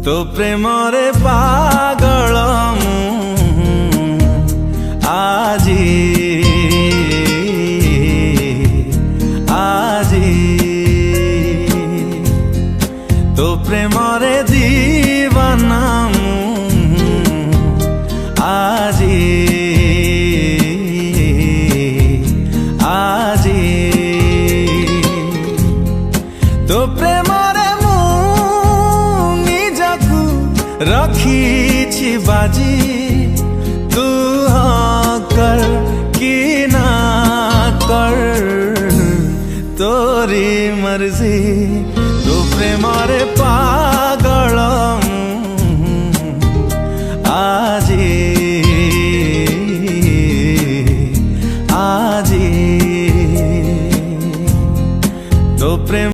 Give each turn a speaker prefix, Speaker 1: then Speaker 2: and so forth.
Speaker 1: तो प्रेमरे पागल मु आजी आजी तो प्रेमरे दीवाना मु आजी आजी तो प्रेमरे मु निजकु रखी बाजी तू हाँ कर कि ना कर तोरी मर्जी तो प्रेमरे पा